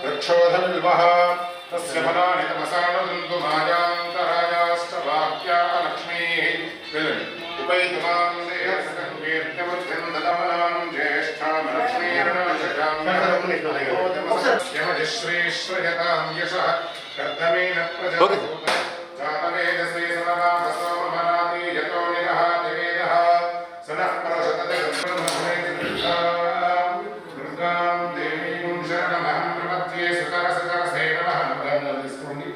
रक्षोधविल्वः तस्य फलानि तमसानन्दु मायान्तरायाश्च वाक्या लक्ष्मीः उपैतुमां देहसङ्कीर्त्यमुच्च यश्रेश्रयतां यशः कर्दमेन प्रजाभूत जातवेदसे समनामसो मनाति यतो निरहाति वेदः सनः परोषतते दुर्गां देवीं शरणमहं प्रपद्ये सुतरसतरसे नमः मुद्रां తీసుకోండి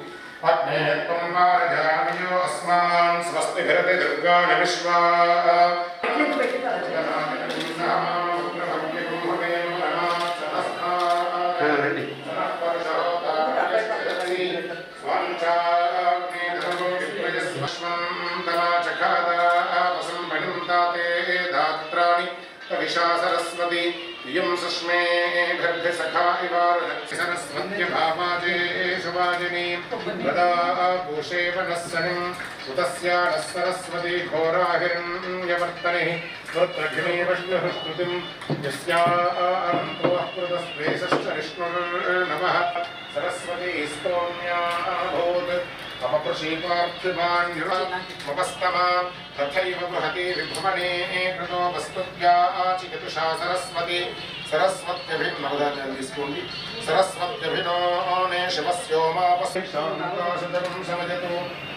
पद्मे त्वं वारजामियो अस्मान् स्वस्तिभिरति दुर्गाणि विश्वा सरस्वती इयं सुष्मे गर्भे सखा इवारदक्षि सरस्वत्य भावाजे सुवाजिनी वदा पूषे वनस्सनिं उतस्या नः सरस्वती घोराहिरण्यवर्तनिः स्वत्रघिने वष्णुः कृतिं यस्या अनन्तोः कृतस्वेशश्च विष्णुर्नमः सरस्वती स्तोम्याभूत् अपप्रशीपार्थिमान्युपस्तमा तथैव बृहति विभुवने कृतो वस्तुभ्याचिकतुषा सरस्वती सरस्वत्यभिर्नवदानं తీసుకోండి सरस्वत्यभिनो ने शिवस्योमापस्शान्ताशतं समजतु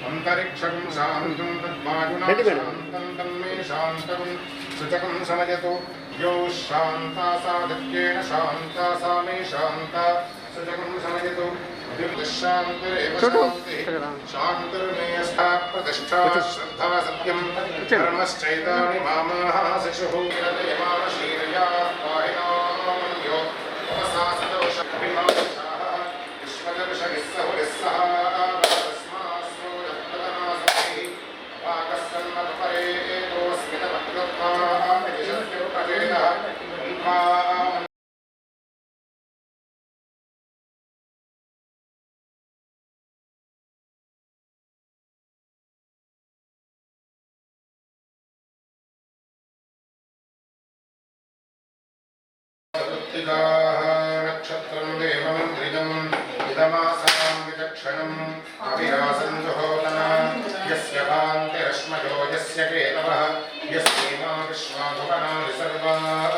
अन्तरिक्षं शान्तं तद्वायुना शान्तं तन्मे शान्तं सुचकं समजतु यो शान्ता साधक्येन शान्ता सा मे शान्ता सुचकं समजतु शांतिर्मेयस्था प्रतिष्ठा श्रद्धा सत्यं धर्मश्चैतानि मामाः शिशुः शीलया पाहिनो उपसासितोषभिमानशाः विश्वदर्शनिस्सहुरिस्सः तस्मास्सो यत्तदनासक्तिः वाकस्सन्मत्परे एतोऽस्मितमग्रत्वा निशस्योपचेतः नक्षत्रं देवमन्त्रिजम् इदमासां विचक्षणम् अविरासं जुहोतना यस्य भान्तिरश्मयो यस्य केतवः यस्येमा विश्वा भुवनानि सर्वाः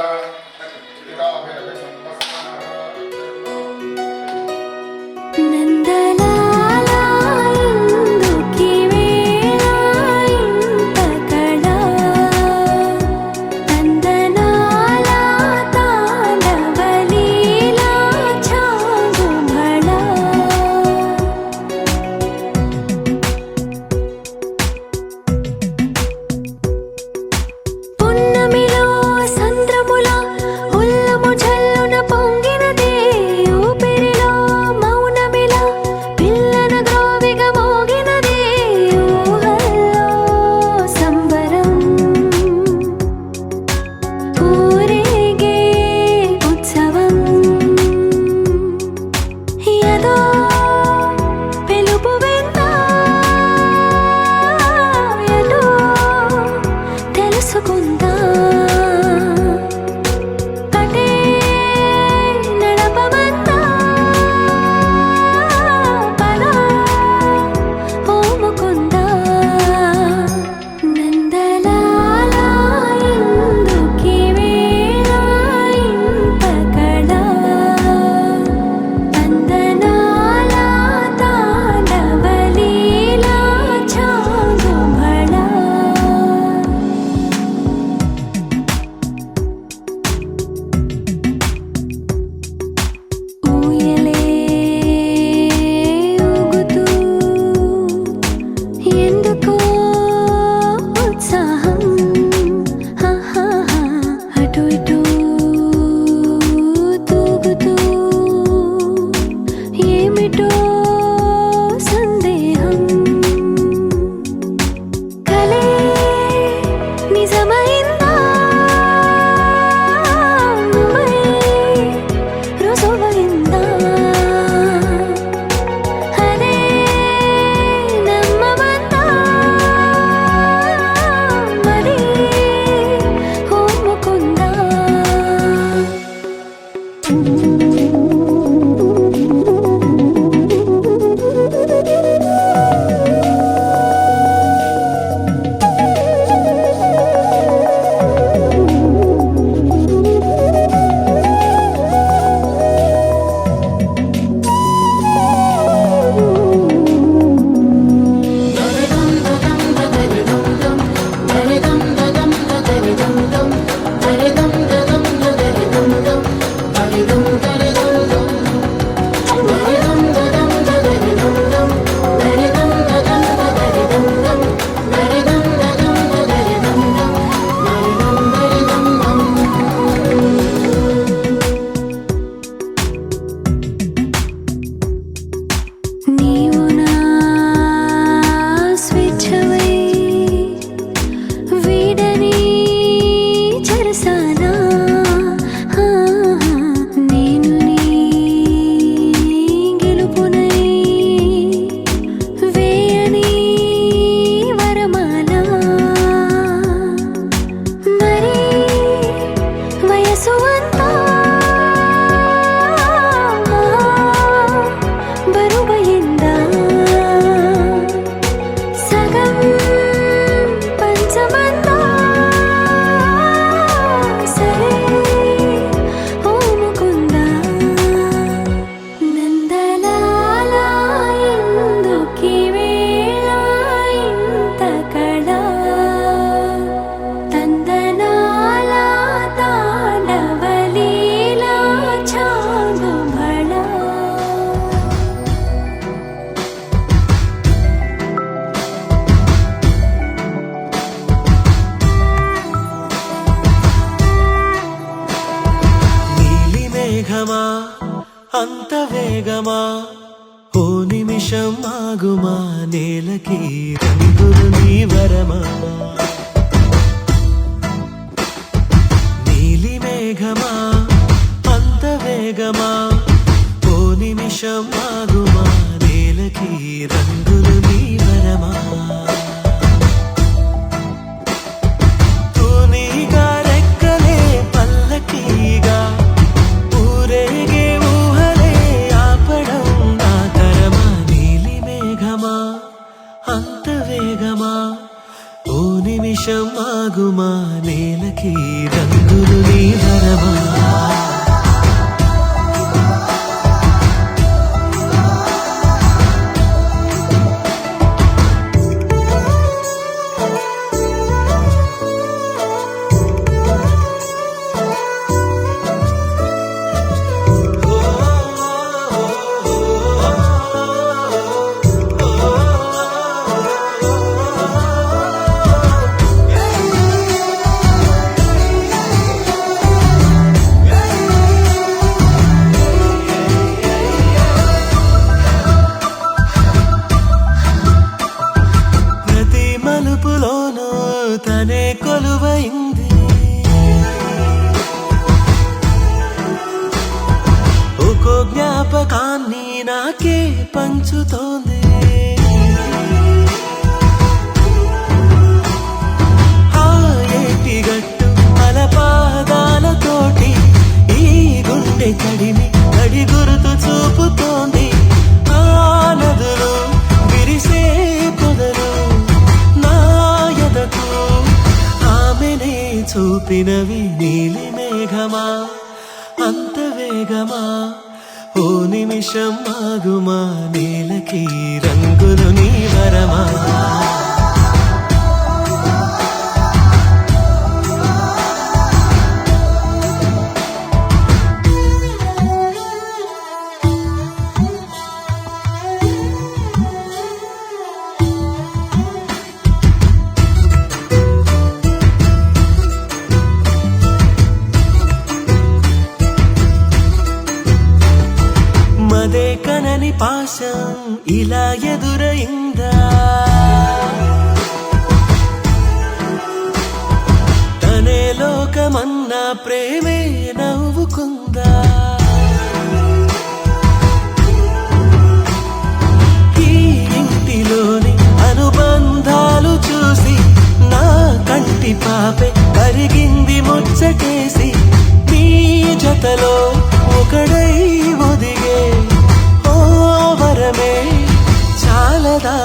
మేఘమా అంత వేగమా ఓ నిమిషం ఆగుమా నేలకి రంగులు నీ వరమా నీలి మేఘమా అంత వేగమా ఓ నిమిషం ఆగుమా నేలకి రంగులు నీ వరమా తూనీగా రెక్కలే పల్లకీగా ఊరేగే ఊహలే ఆపడం నా తరమా నీలి మేఘమా అంత వేగమా ఓ నిమిషం ఆగుమా నేలకి రంగులు నీ వరమా మలుపులోనూ తనే కొలువైంది ఒక్కో జ్ఞాపకాన్ని నాకే పంచుతోంది ఆ ఏటిగట్టు అలపాదాలతోటి ఈ గుండె కడిమి కడి గురుతు చూపుతోంది ఆ నదులు విరిసే పొదలు ఆమెనే చూపినవి నీలి మేఘమా అంత వేగమా ఓ నిమిషం ఆగుమా నేలకి రంగులు నీ వరమా మదే కనని పాశం ఇలా ఎదురైందా తనే లోకమన్నా ప్రేమే నవ్వుకుందా ఈ ఇంటిలోని అనుబంధాలు చూసి నా కంటి పాపే కరిగింది ముచ్చటేసి నీ జతలో ఒకడై ఒదిగే ఓ వరమే చాలదా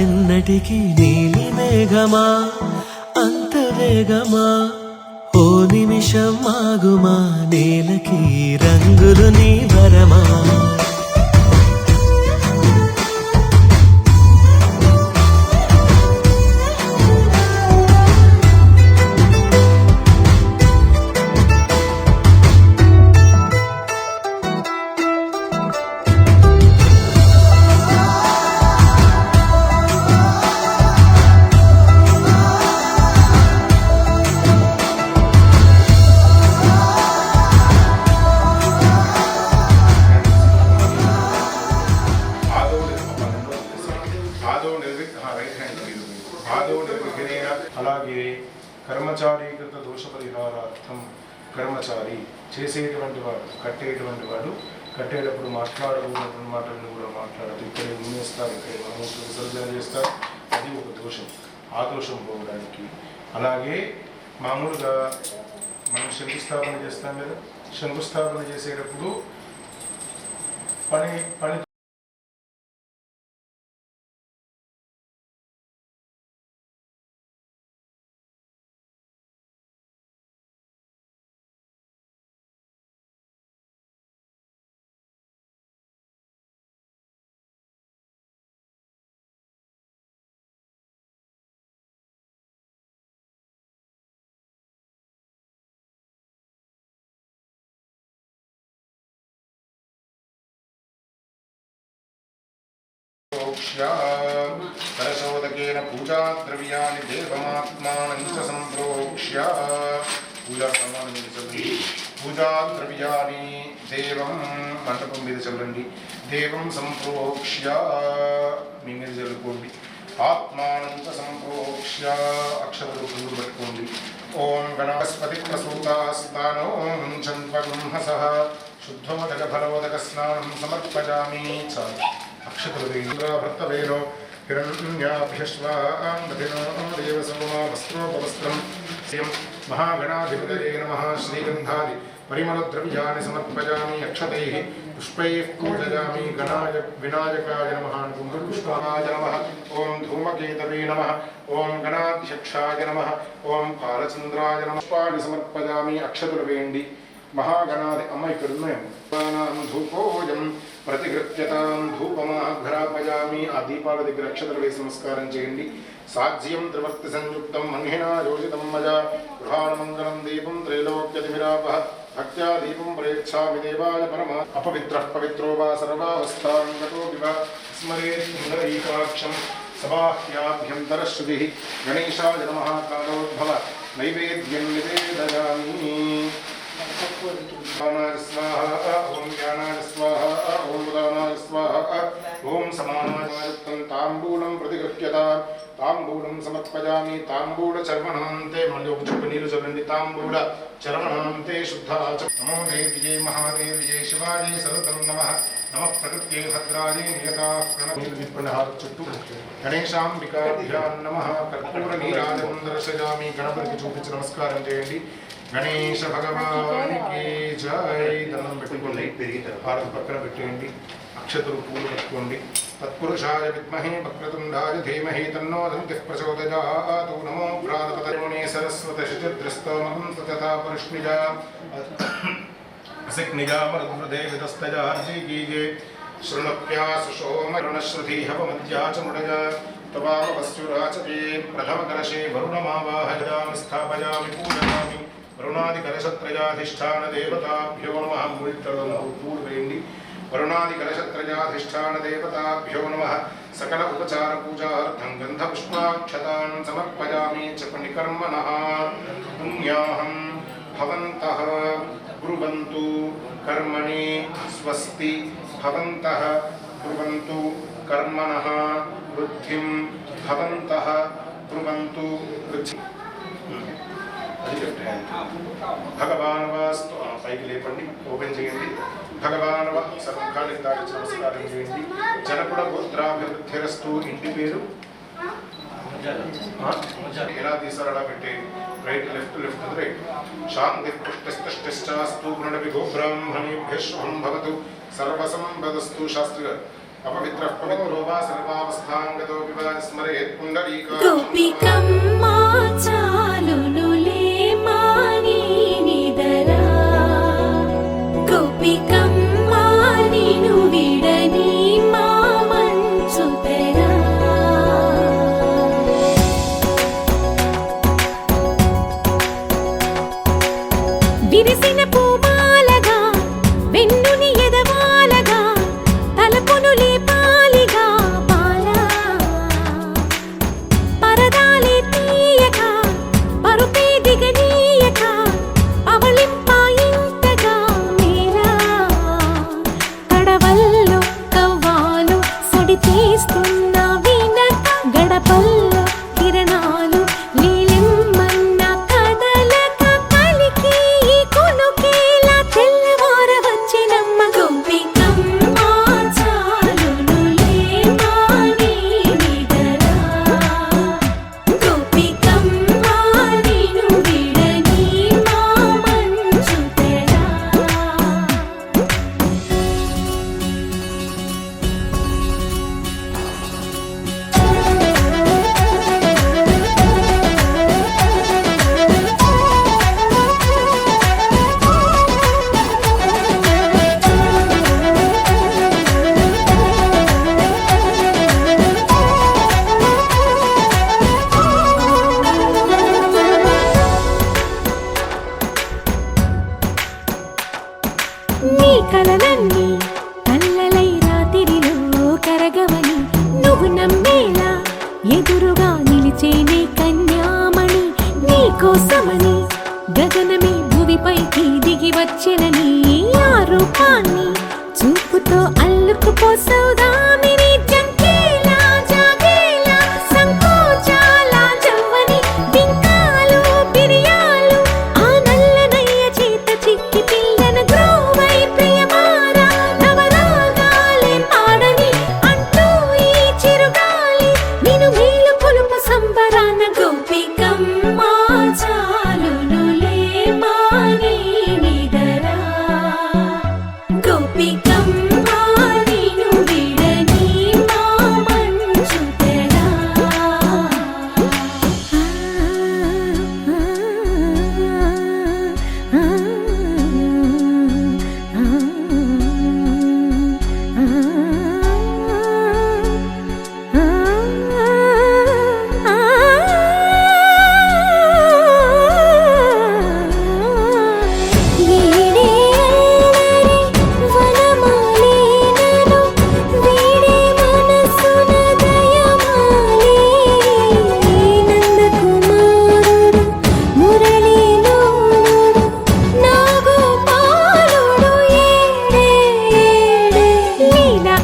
ఎన్నటికి నీలి మేఘమా అంత వేగమా ఓ నిమిషం ఆగుమా నేలకి రంగులు నీ వరమా అలాగే కర్మచారీకృత దోష పరిహారార్థం కర్మచారి చేసేటువంటి వాడు కట్టేటువంటి వాడు కట్టేటప్పుడు మాట్లాడకూడనటువంటి మాటలను కూడా మాట్లాడదు ఇక్కడే ఉమ్మేస్తారు ఇక్కడే మనసు విసర్జన చేస్తారు అది ఒక దోషం ఆ దోషం పోవడానికి అలాగే మామూలుగా మనం శంకుస్థాపన చేస్తాం కదా శంకుస్థాపన చేసేటప్పుడు పని కలశోదకేన పూజాద్రవ్యాన్ని దేవమాత్మానం చ సంప్రోక్ష్య పూజా సామాన్యం పూజా ద్రవ్యాన్ని దేవం మంటపం మీద చల్లండి. దేవం సంప్రోక్ష్య మీ మీద చల్లుకోండి. ఆత్మానంత సంప్రోక్ష్య అక్షరలు పుండు పట్టుకోండి. ఓం గణపతి ప్రసూతాస్తానో చంద్రబ్రహ్మసః శుద్ధోదక ఫలోదక స్నానం సమర్పయామి. చాలు అక్షతలు భర్తవేలో హిరణ్యాభ్యశ్వాంగతినో దేవసోమా వస్త్రోపవస్త్రం మహాగణాధిపతయే నమః. శ్రీగంధాది పరిమళద్రవ్యాన్ని సమర్పయామి. అక్షతైః పుష్పైః పూజయామి. గణాయ వినాయకాయ నమః. పుష్పాయ నమః. ఓం ధూమకేతవే నమః. ఓం గణాధ్యక్షాయ నమః. ఓం కాలచంద్రాయ నమః. పుష్పాన్ని సమర్పయామి. అక్షతలు వేయండి. మహాగణాది అమ్మ ఇక్కడ ఉన్నాం. ధూపోజం ప్రతిగృహ్యతాం ధూపమాఘ్రాపయామి. ఆ దీపాల దగ్గర అక్షతలు వేసి నమస్కారం చేయండి. సాధ్యం త్రివర్తి సంయుక్తం మన్హినా యోజితం మయా గృహాణమంగళం దీపం త్రైలోక్యతిమిరాపః భక్త్యా దీపం ప్రయచ్ఛామి దేవాయ పరమా. అపవిత్రః పవిత్రో వా సర్వావస్థాం గతోపి వా స్మరేత్ సుందరైకాక్షం సబాహ్యాభ్యంతరశ్రుతిః. గణేశాయ నమః. కాలోద్భవ నైవేద్యం నివేదయామి. స్వాహ ఓం జ్ఞానాయ స్వాహ ఓం ఉదానాయ స్వాహ ఓం సమానాయుక్తం తాంబూలం ప్రతిగృహ్యత. తాంబూలం సమర్పయామి. తాంబూల చర్వణాంతే మళ్ళీ ఒక చుట్టు నీరు చల్లండి. తాంబూల చర్వణాంతే శుద్ధాచ. నమో దేవ్యే మహాదేవ్యే శివాజీ సర్వం నమః. నమః ప్రకృత్యై భద్రాజీ నియతా ప్రణహార చుట్టూ గణేశాంబికాభ్యాం నమః. కర్పూర నీరాజనం దర్శయామి. గణపతికి చూపించి నమస్కారం చేయండి. గణేశ భగవానికి జై. దండం పెట్టుకోండి. భారత పక్కన పెట్టేయండి. అక్షతలు పూలు పెట్టుకోండి. తత్పురుషాయ విద్మహే వక్రతుండాయ ధీమహి తన్నో దంతిః ప్రచోదయాత్. నమో ప్రాతపతమునే సరస్వతి శుచిద్రస్తోమం సతతా పరిష్ణిజా అసిక్నిజా మరుద్వృదే విదస్తజా హర్జీగీగే శృణుప్యాసు సోమరుణశ్రుతి హవమధ్యా చ ముడజా తవామవస్యురాచతే ప్రథమకలశే వరుణమావాహయామి స్థాపయామి పూజయామి. వరుణాదికలశత్రయాధిష్టాన దేవతాభ్యో నమః. పూలు వేయండి. వరుణాదికలశత్రయాధిష్టాన దేవతాభ్యో నమః. సకల ఉపచార పూజార్థం గంధపుష్పాక్షతాన్ సమర్పయామి. చెప్పండి. కర్మణః పుణ్యాహం భవంతః బ్రువంతు కర్మణి స్వస్తి. భవంతః బ్రువంతు కర్మణః వృద్ధిం. భవంతః బ్రువంతు వృద్ధి. భగవాన్ వాస్తు పైకి లేపండి. ఓపెన్ చేయండి. భగవాన్ సర్వకాలి దాచి నమస్కారం చేయండి. జనపుడ గోత్రాభివృద్ధిరస్తు. ఇంటి పేరు ఎలా తీసారు అలా పెట్టేయండి. Right left left right. శాంతి పుష్టిస్తాస్తు పునరపి గోబ్రాహ్మణేభ్యః శుభం భవతు సర్వసంపదస్తు. శాస్త్రి గారు అపవిత్రః పవిత్రో వా సర్వావస్థాంగతోపి వా స్మరేత్ పుండరీకాక్షం. విరిసిన పూమాలగా వెన్నుని ఎదవాలగా తలపును లేపాలిగా బాలా. పరదాలే తీయక పరుపే దిగనీయక అవళింపాయింతగా మేరా. కడవల్లో కవ్వాలు సడి చేస్తున్న వినక గడపల్లో కిరణాలు నీలిమ్మన్న కదలక కలికి కొనుకేలా తెల్లవార వచ్చినమ్మ. గోపికమ్మ చాలునులే మాని నిదరా. గోపికమ్మ నిను విడని మా మంచు తెరా. నీ కలలన్నీ కల్లలై రాత్రిలో కరగవని నువ్వు నమ్మేలా ఎదురుగా నిలిచేనే కన్యామణి. నీ కోసమని గగనమే భూమిపైకి దిగి వచ్చినని ఆ రూపాన్ని చూపుతో అల్లుకుపోసౌదామిని జంకేలా జాగేలా సంకోచాల జవ్వని బింకాలు బిరియాలు ఆ నల్లనయ్య చేత చిక్కి పిల్లన గ్రోవై ప్రియమారా నవరాగాలే పాడని అంటూ ఈ చిరుగాలి నిన్ను మేలు కొలుపు సంబరాన గోపికమ్మ చాలునులే మాని నిదరా గోపికమ్మ నిన్ను విడని మా మంచు తెరా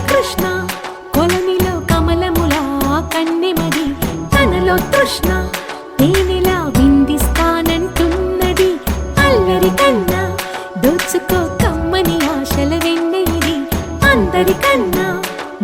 కృష్ణ కొలనిలో కమలములా కన్నెమది తనలో తృష్ణ తేనెలా విందిస్తానంటున్నది అల్లరి కన్నా దోచుకో కమ్మని ఆశల వెన్నెయిది అందరికన్నా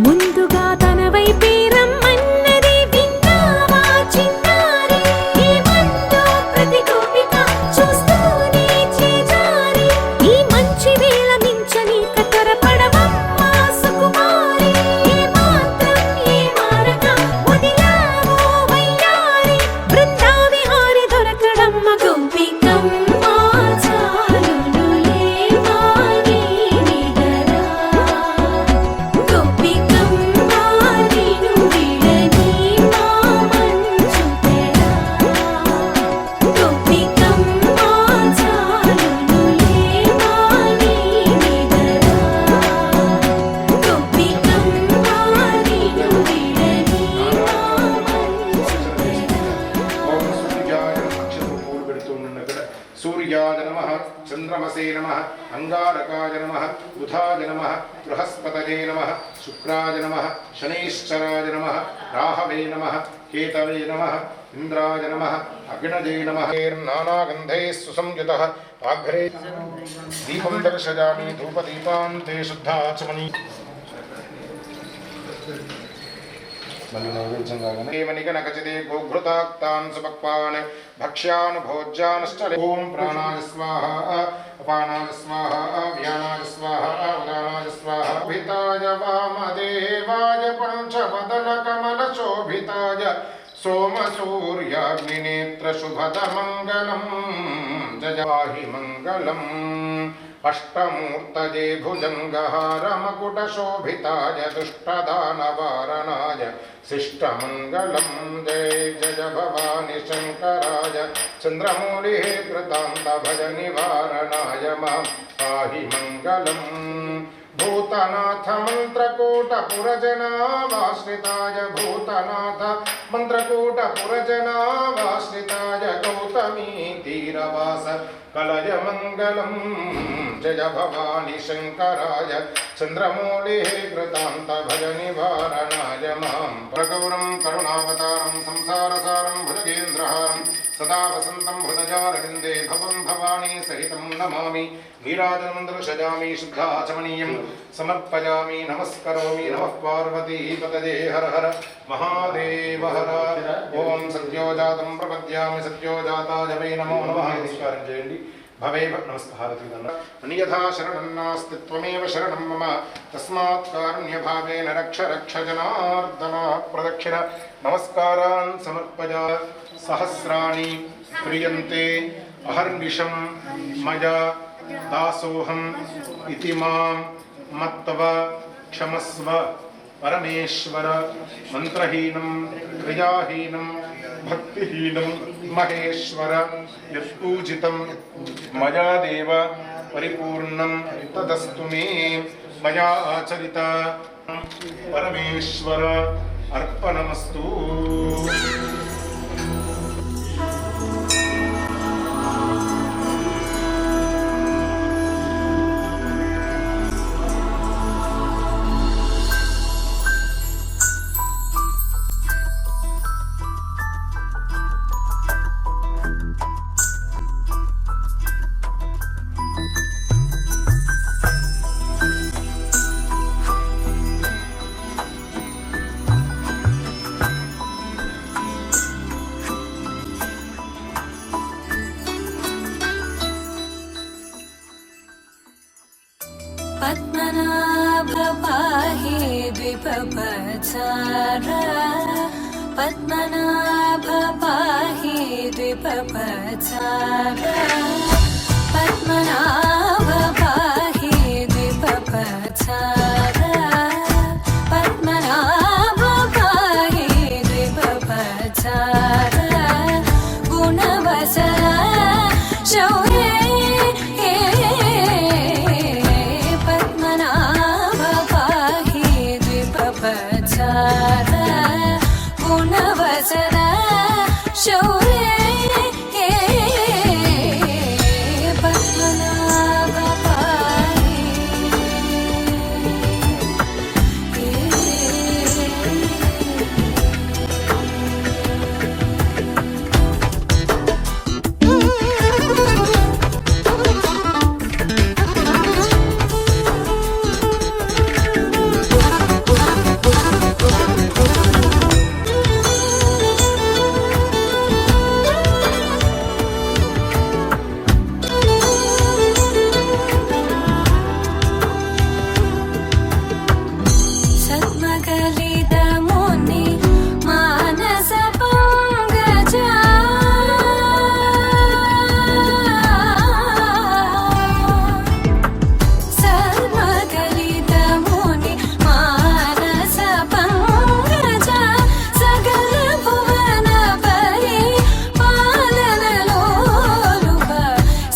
ముందుగా తన వైపే రమ్మన్నది విన్నావా చిన్నారి ఈ మందు ప్రతి గోపిక చూస్తూనే చేజారి ఈ మంచి వేళ మించని కతరపడవమ్మ సుకుమారి ఏ మాత్రం ఏ మారక వదిలావో వయ్యారి బృందావిహారి దొరకడమ్మ గోపికమ్మ చాలునులే మాని నిదరా గోపికమ్మ నిన్ను విడని మా మంచు తెరా గోపికమ్మ చాలునులే మాని నిదరా గోపికమ్మ నిన్ను విడని మా మంచు తెరా సూర్యాయ నమః చంద్రమసే నమః అంగారకాయ నమః బుధాయ నమః బృహస్పతయే నమః శుక్రాయ నమః శనైశ్చరాయ నమః రాహవే నమః కేతవే నమః ఇంద్రాయ నమః అగ్నజే నమః నానాగంధైః సుసంయుతః ఆఘ్రే దీపం దర్శయామి ధూపదీపాంతే శుద్ధాచమని మళ్ళీ నైవేద్యం కాగానే మణిగణకచితే గోఘృతాక్తాన్ సుపక్వాన్ భక్ష్యాన్ భోజ్యానశ్చ ఓం ప్రాణాయ స్వాహ అపానాయ స్వాహ వ్యానాయ స్వాహ ఉదానాయ స్వాహ భితాయ వామదేవాయ పంచవదన కమల శోభితాయ సోమ సూర్యాగ్నినేత్ర శుభద మంగళం జయాహి మంగళం అష్టమూర్తయే భుజంగహార మకుట శోభితాయ దుష్టదానవారణాయ శిష్టమంగళం జయ జయ భవాని శంకరాయ చంద్రమౌళి కృతాంత భజ నివారణాయ మాం పాహి మంగళం భూతనాథ మంత్రకూట పురజనావాశ్రితాయ భూతనాథ మంత్రకూట పురజనావాశ్రితాయ గౌతమీ తీరవాస కలయ మంగళం జయ భవాని శంకరాయ చంద్రమౌళి కృతాంత భజ నివారణాయ మాం ప్రగౌరం కరుణావతారం సంసారసారం భుజగేంద్రహారం సదా వసంతం హృదయారవిందే భవం భవానీ సహితం నమామి నీరాజనం దర్శయామి శుద్ధాచమనీయం సమర్పయామి నమస్కరోమి నమః పార్వతీపతయే హర హర మహాదేవ హర ఓం సత్యోజాతం ప్రపద్యామి సత్యోజాతాయ వై నమో నమః నమస్కారం చేయండి భవేవ నమస్కారతి అన్యథా శరణం నాస్తి త్వమేవ శరణం మమ తస్మాత్ కారుణ్యభావేన రక్ష రక్ష జనార్దన ప్రదక్షిణ నమస్కారాన్ సమర్పయా సహస్రాణి క్రియంతే అహర్నిశం మయా దాసోహం ఇతి మాం మత్తవ క్షమస్వ పరమేశ్వర మంత్రహీనం క్రియాహీనం భక్తిహీనం మహేశ్వర యత్పూజితం మయా దేవ పరిపూర్ణం తదస్తు మే మయా ఆచరిత పరమేశ్వర అర్పణమస్తు. పద్మనాభ పాహి ద్విపపచార పద్మనాభ పాహి ద్విపపచార పద్మనాభ పాహి ద్విపపచార పద్మనాభ పాహి ద్విపపచార గుణవసర శౌర్యే పద్మనాభ పాహి ద్విపపచార గుణవసర శౌర్యే పద్మనాభ పాహి సద్మగలితముని మానస పంగజ సద్మగలితముని మానస పంగజ సకల భువన పరి పాలనలోలుప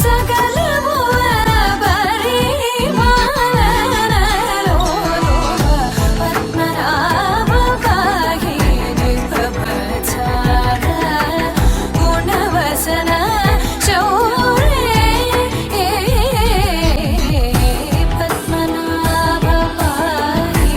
సకల భువన పరి పాలనలోలుప పద్మనాభ పాహి ద్విపపచార గుణవసన శౌర్యే పద్మనాభ పాహి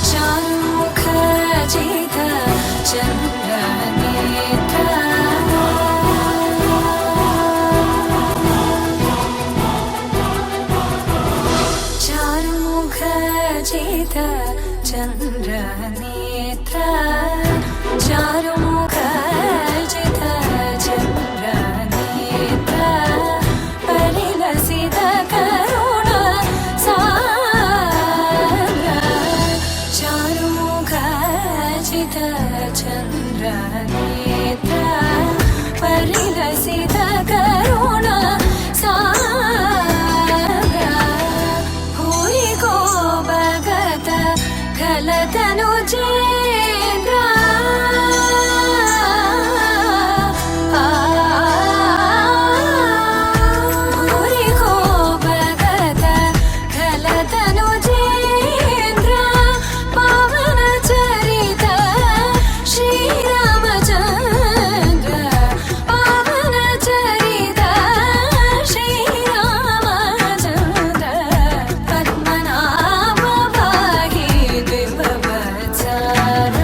చారుముఖ జిత చంద్రనేత్ర చారుముఖ జిత చంద్రనేత్ర చారుముఖ జిత చంద్రనేత్ర పరిలసిత కరుణ సాగర చారుముఖ జిత చంద్రనేత్ర పరిలసిత కరుణ సాగర భూరి కోపగత ఖలతను చేంద్ర భూరి కోపగత ఖలతను చేంద్ర పవన చరిత శ్రీరామచంద్ర పవన చరిత శ్రీరామచంద్ర పద్మనాభ పాహి ద్విపపచార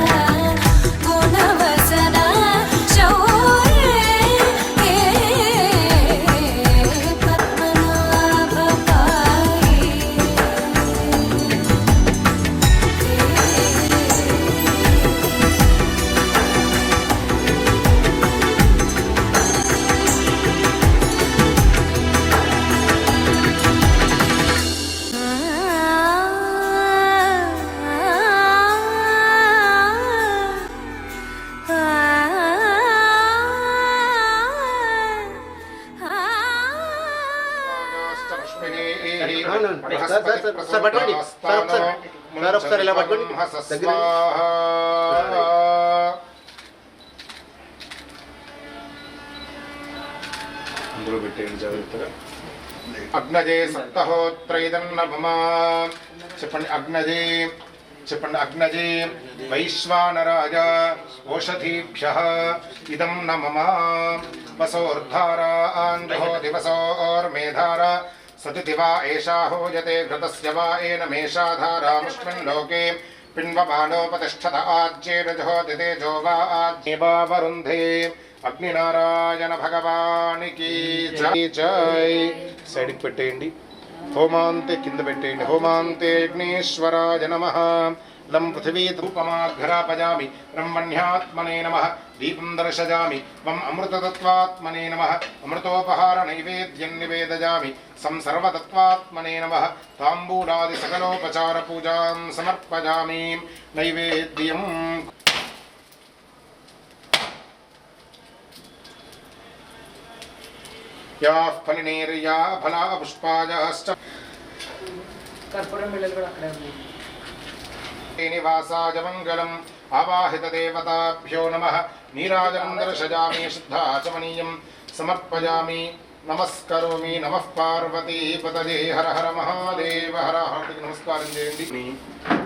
గుణవసన శౌర్యే పద్మనాభ పాహి సార్ పట్టుకోండి సార్ ఒకసారి ఇలా పట్టుకోండి దగ్గర అందులో పెట్టేయండి జాగ్రత్తగా. అగ్నజే సప్తహోత్రైదన్నభమా చెప్పండి. అగ్నజే చెప్పండి. అగ్నజే వైశ్వానరాజ ఓషధీభ్యః ఇదం న మమ వసోర్ధారాన్ దివసోర్మేధార సతిథి వా ఏషా హోజతే ఘృతస్య వా ఏనమేషాధారాముష్మిన్ లోకే పిన్వమానోపతిష్ఠత ఆజ్యేన జహోతి తేజో వా ఆజ్ఞేవా వరుంధే అగ్నినారాయణ భగవానికి జై. సైడ్కి పెట్టేయండి. హోమాంతే కింద పెట్టేయండి. హోమాంతే అగ్నేశ్వరాయ నమః. లం పృథివీ ధూపమాఘ్రాపయామి బ్రహ్మణ్యాత్మనే నమః. దీపం దర్శయామి వం అమృతతత్వాత్మనే నమః. అమృతోపహార నైవేద్యం నివేదయామి సం సర్వతత్వాత్మనే నమః. తాంబూలాది సకలోపచార పూజాం సమర్పయామి. నైవేద్యం యాః ఫలినేర్యా ఫలా పుష్పాయాశ్చ కర్పూరం బిళ్ళలు కూడా అక్కడే ఉన్నాయి. నివాసాయ మంగళం ఆవాహిత దేవతాభ్యో నమః. నీరాజనం దర్శయామి శుద్ధాచమనీయం సమర్పయామి. నమస్కరోమి. నమః పార్వతీ పతయే. హర హర మహాదేవ. హర హార్దిక నమస్కారం చేయండి.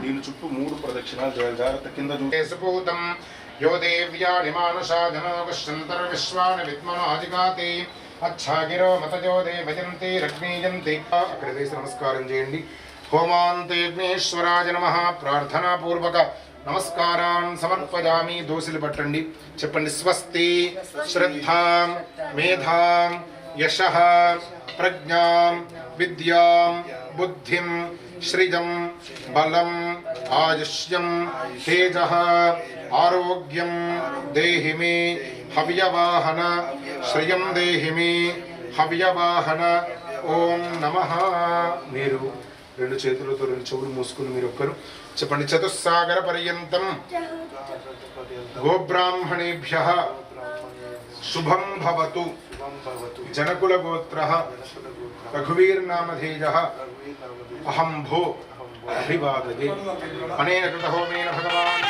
దీని చుట్టూ 3 ప్రదక్షిణాలు చేయాలి. జాగ్రత్త. కింద చూపూతం యో దేవ్యాని మానుషా జనోగశ్చంతర్విశ్వాని విద్మనాజిగాతి అచ్ఛాగిరో మతజో దేవయంతి రగ్నీయంతి. అక్కడ వేసి నమస్కారం చేయండి. హోమాంతేగ్నేశ్వరాయ నమః. ప్రార్థనాపూర్వక నమస్కారాన్ సమర్పయామి. దోసిలు పట్టండి. చెప్పండి. స్వస్తి శ్రద్ధాం మేధాం యశః ప్రజ్ఞాం విద్యాం బుద్ధిం శ్రియం బలం ఆయుష్యం తేజః ఆరోగ్యం దేహి మే హవ్యవాహన. శ్రియం దేహి మే హవ్యవాహన. ఓం నమః. మీరు 2 చేతులతో 2 చెవులు మూసుకుని మీరు ఒక్కరు చెప్పండి. చతుస్సాగర పర్యంతం గోబ్రాహ్మణేభ్యః శుభం భవతు. జనకుల గోత్రః రఘువీర్నామధేయః అహం భో అభివాదయే. అనేన కృతహోమేన భగవాన్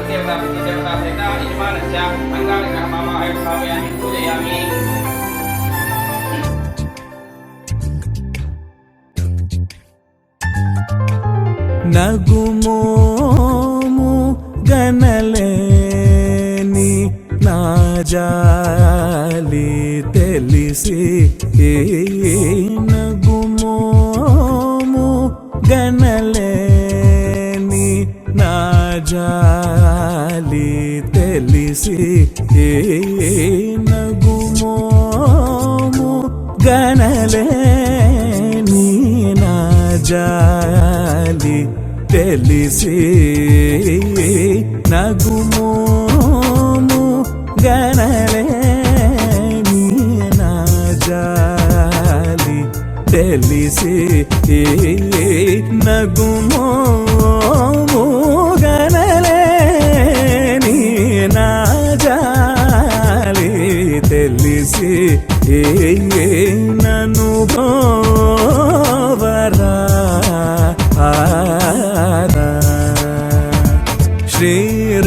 Terima देवता देवता सहित यजमानस्य अंगारकः मम स्थापयामि पूजयामि నగుమోము గనలేని నా జాలి తెలిసి నగుమోము గనలేని నా జాలి తెలిసి నగుమోము గనలేని నా జాలి తెలిసి నగుమోము గనలేని నా జాలి తెలిసి నగుమోము గనలేని నా జాలి తెలిసి నను భోవరా శ్రీ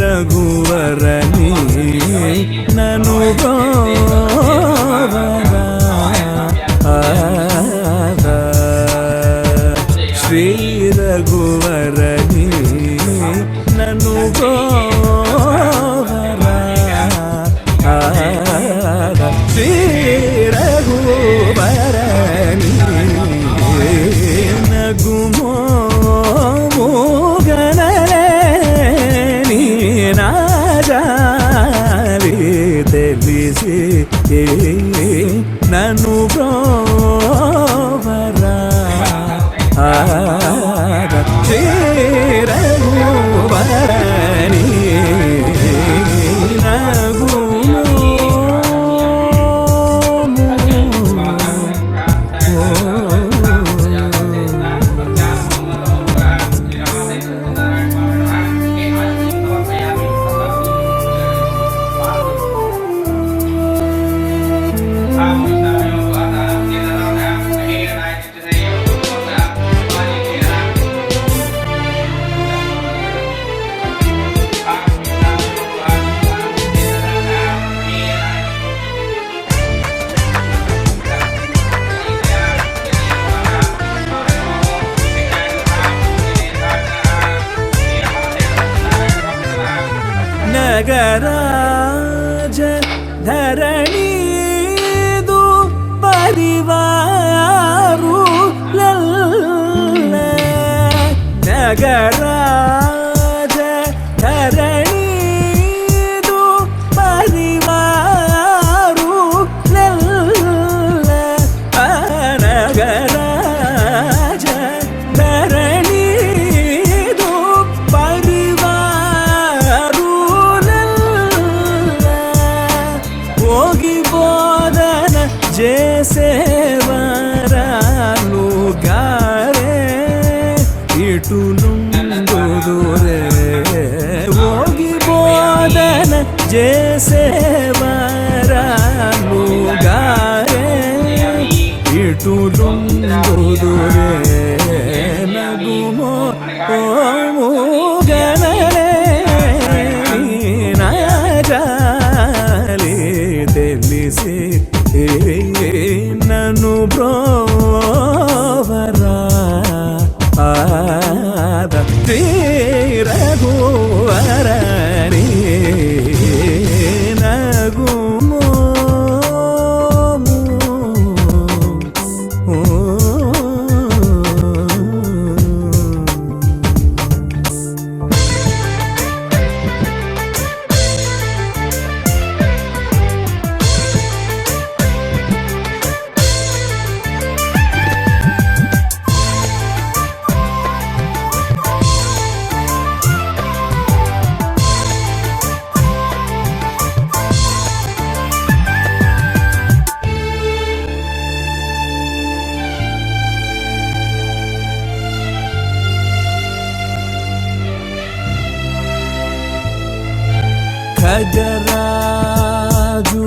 రఘువరని నను భోవరా శ్రీ రఘువరని నను భోవరా శ్రీ రఘువరని నగుమోము గనలేని నా జాలి తెలిసి నన్ను బ్రోవరా శ్రీ రఘువరని నగరాజ ధరణీదు పరివారు నగరాజ ధరణీదు పరివారు నగరాజ ధరణీదు పరివారు ఓగి బోధన చేసేవరాలు గారే ఇటులుందురే ఓగి బోధన చేసేవరాలు గారే ఇటులుందురే నగుమో ఓము గనలేని నా జాలి తెలిసి నన్ను బ్రోవరా శ్రీ రఘువరని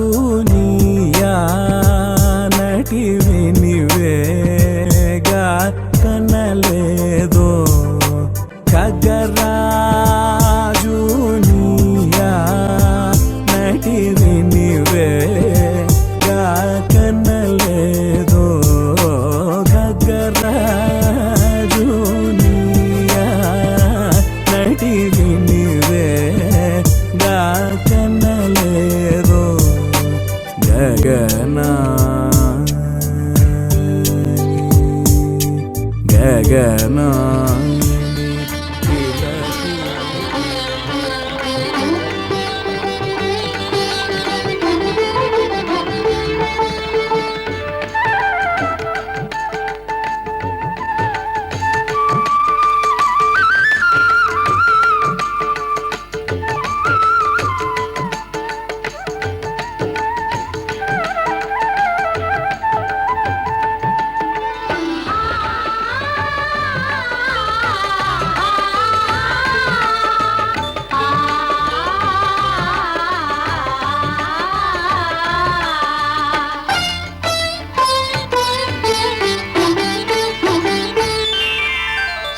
ఖగరాజునియా నటి వినివేగా కనలేదో ఖగరాజునియా తిలకి.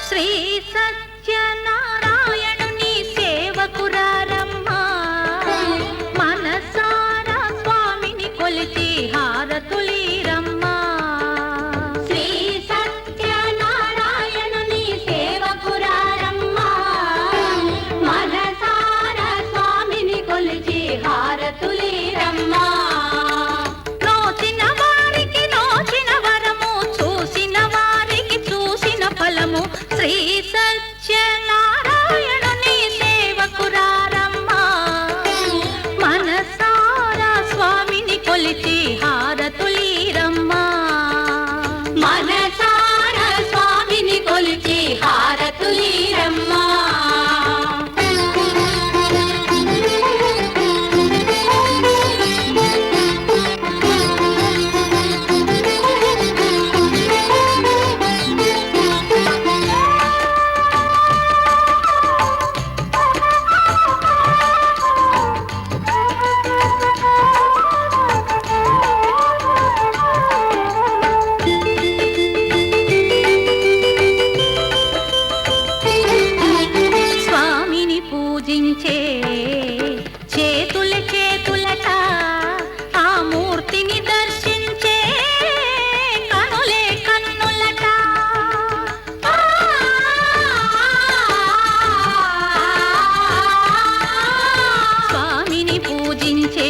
శ్రీ సత్యనారాయణుని సేవకురారమ్మా మనసారా స్వామిని కొలిచి హారతులీరమ్మా శ్రీ సత్యనారాయణుని సేవకురారమ్మా మనసారా స్వామిని కొలిచి హారతులీరమ్మా నోచిన వారికి నోచిన వరము చూసిన వారికి చూసిన ఫలము శ్రీ సత్యనారాయణుని సేవకురారమ్మా మనసారా స్వామిని కొలిచి హారతులీరమ్మా మనసారా స్వామిని కొలిచి హారతులీరమ్మా స్వామిని పూజించే చేతుల చేతులట ఆ మూర్తిని దర్శించే కనులే కన్నులట స్వామిని పూజించే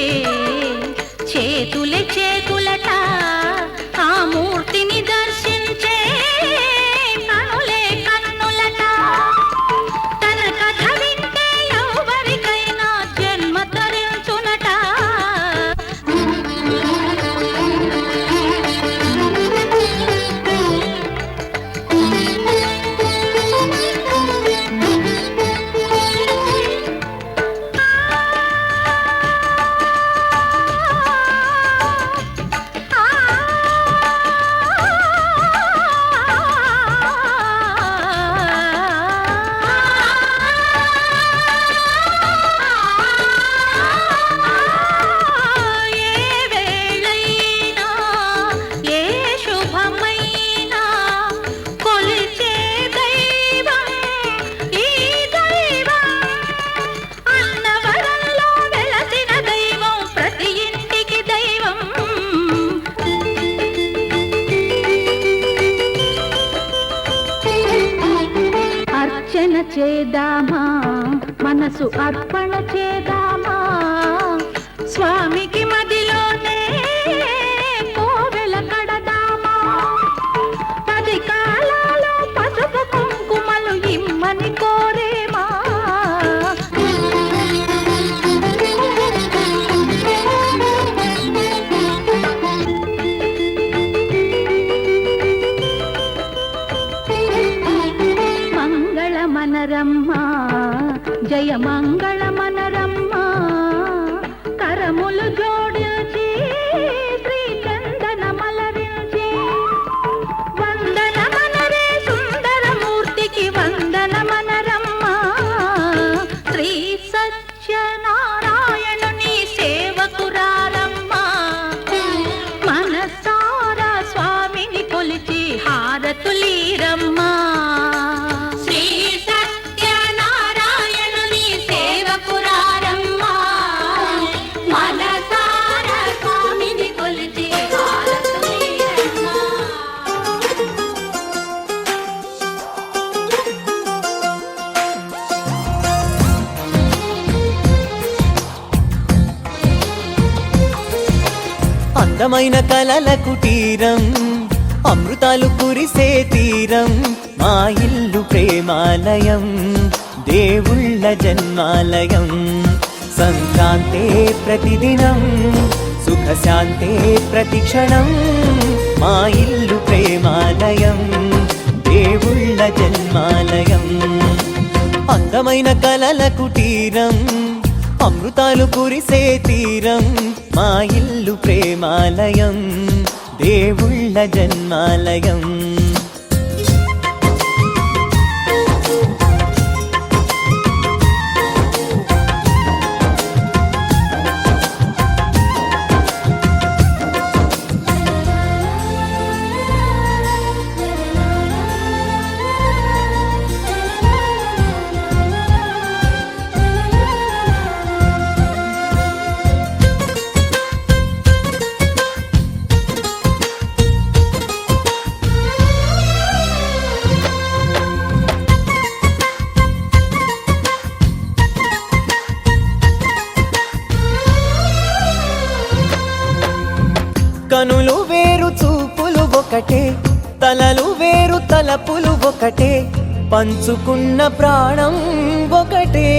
చేతుల చేతులట ఆ మూర్తిని దర్శించే కనులే కన్నులట తన కథ వింటే ఎవరికైనా జన్మ తరించునట ఏ వేళైనా ఏ శుభమైనా కొలిచే దైవం ఈ దైవం అన్నవరంలో వెలసిన దైవం ప్రతి ఇంటికి దైవం అర్చన చేద్దామా మనసు అర్పణ చేద్దామా స్వామికి మదిలోనే కోవెల కడదామా 10 కాలాలు పసుపు కుంకుమలు ఇమ్మని కోరేమా మంగళమనరమ్మా జయ మంగళమనరమ్మా కరములు జోడించి శ్రీ చందన మలరించి వందనమనరే సుందరమూర్తికి వందనమనరమ్మా శ్రీ సత్యనారాయణుని సేవకురారమ్మా మనసారా స్వామిని కొలిచి హారతులీరమ్మా శ్రీ సత్యనారాయణుని సేవకురారమ్మా మనసారా స్వామిని కొలిచి హారతులీరమ్మా అందమైన కలల కుటీరం అమృతాలు కురిసే తీరం మా ఇల్లు ప్రేమాలయం దేవుళ్ళ జన్మాలయం సంక్రాంతే ప్రతిదినం సుఖశాంతే ప్రతిక్షణం మా ఇల్లు ప్రేమాలయం దేవుళ్ళ జన్మాలయం అందమైన కలల కుటీరం అమృతాలు కురిసే తీరం మా ఇల్లు ప్రేమాలయం దేవుళ్ళ జన్మాలయం కనులు వేరు చూపులు ఒకటే తలలు వేరు తలపులు ఒకటే పంచుకున్న ప్రాణం ఒకటే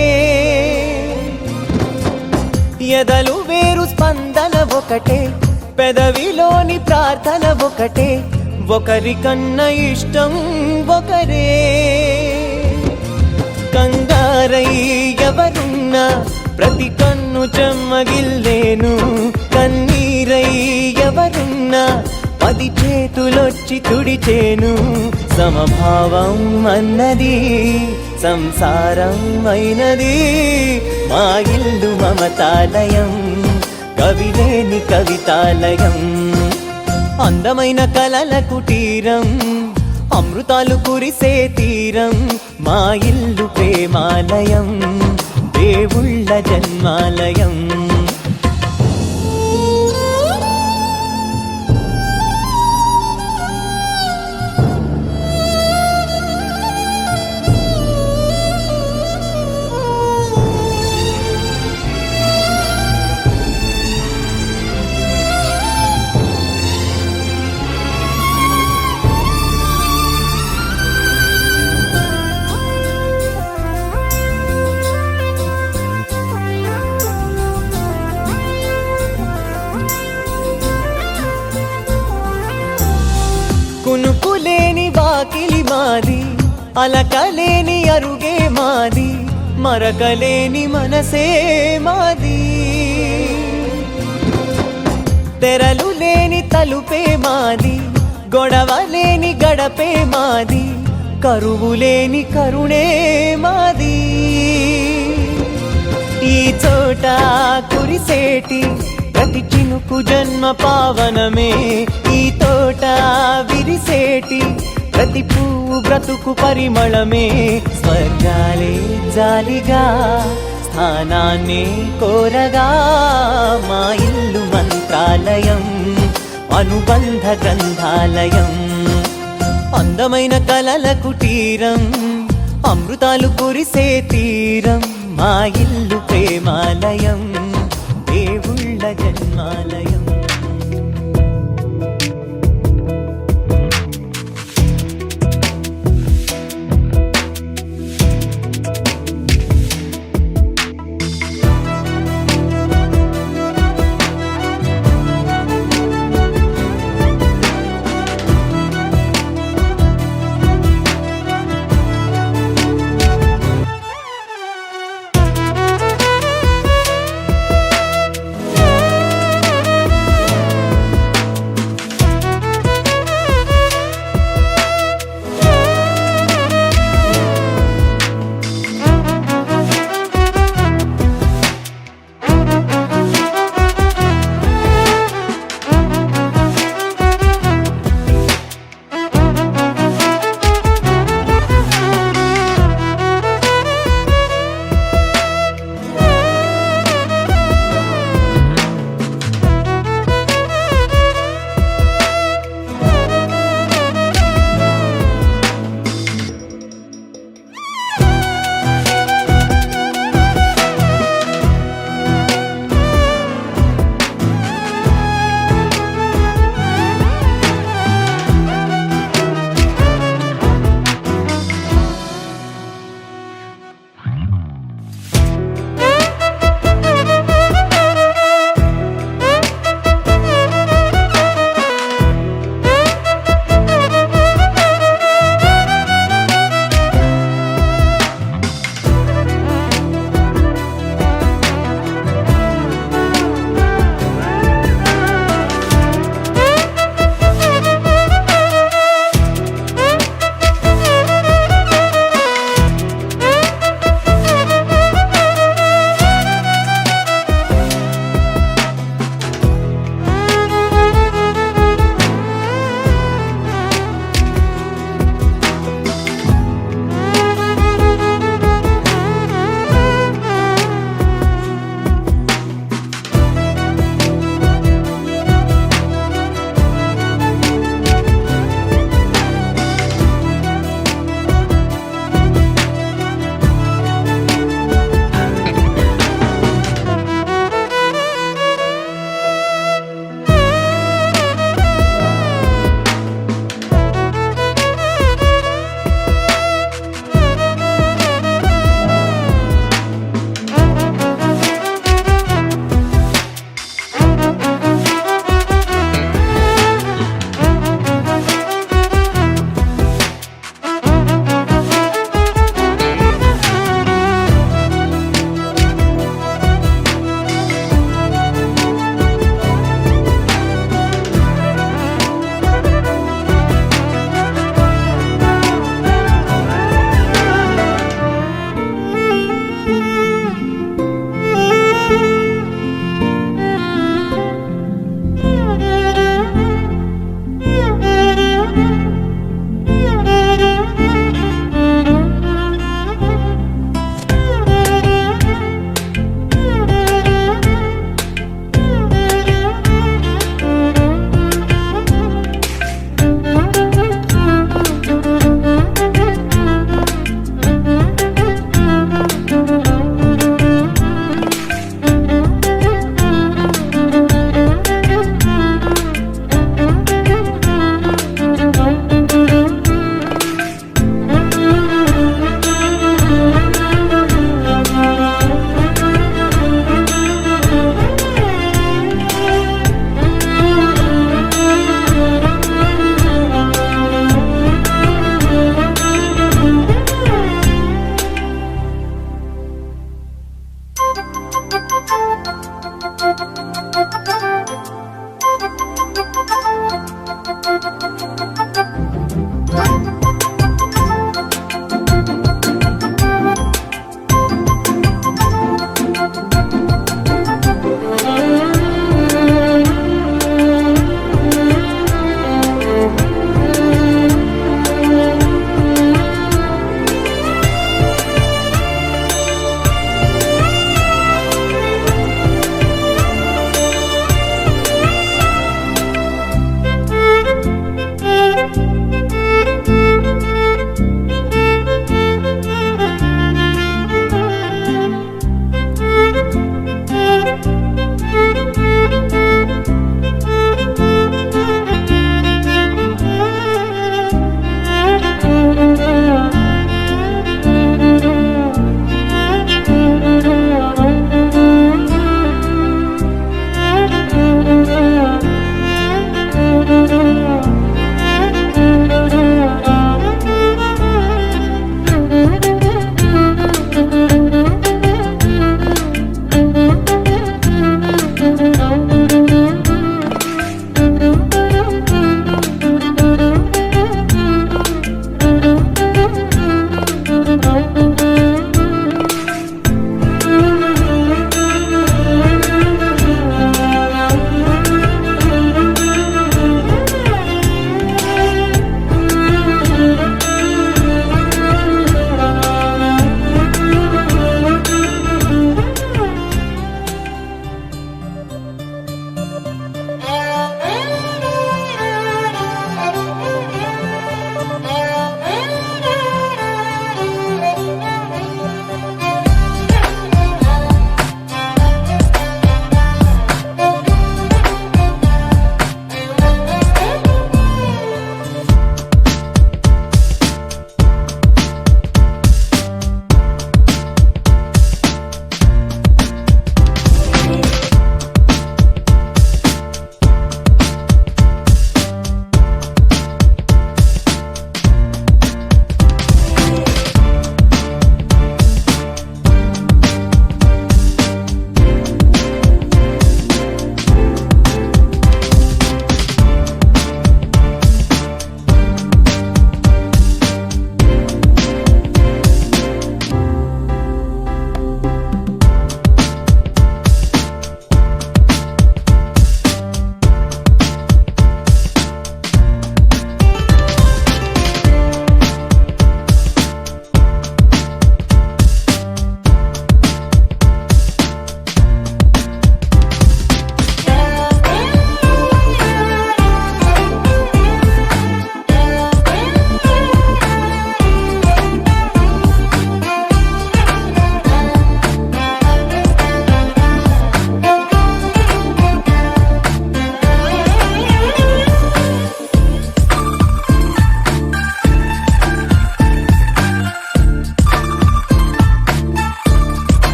ఎదలు వేరు స్పందన ఒకటే పెదవిలోని ప్రార్థన ఒకటే ఒకరికన్నా ఇష్టం ఒకరే కంగారై ఎవరున్నా ప్రతి కన్ను చెమ్మగిల్లేను కన్నీరై ఎవరున్నా 10 చేతులొచ్చి తుడిచేను సమభావం అన్నది సంసారం అయినది మా ఇల్లు మమతాలయం కవిలేని కవితాలయం అందమైన కలల కుటీరం అమృతాలు కురిసే తీరం మా ఇల్లు ప్రేమాలయం దేవుళ్ళ జన్మాలయం కునుకులేని వాకిలి మాది అలకలేని అరుగే మాది మరకలేని మనసే మాది తెరలు లేని తలుపే మాది గొడవ లేని గడపే మాది కరువు లేని కరుణే మాది ఈ చోట కురిసేటి ప్రతి చినుకు జన్మ పావనమే ఈ తోట విరిసేటి ప్రతి పువ్వు బ్రతుకు పరిమళమే స్వర్గాలే జాలిగా స్థానాన్ని కోరగా మా ఇల్లు మంత్రాలయం అనుబంధ గ్రంథాలయం అందమైన కలల కుటీరం అమృతాలు కురిసే తీరం మా ఇల్లు ప్రేమాలయం దేవుళ్ళ జన్మాలయం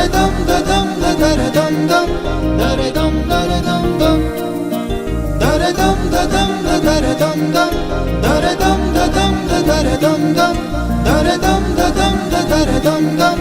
దరదం దదం దరదం దం దరదం దరదం దం దరదం దదం దరదం దం దరదం దదం దరదం దం దరదం దదం దరదం దం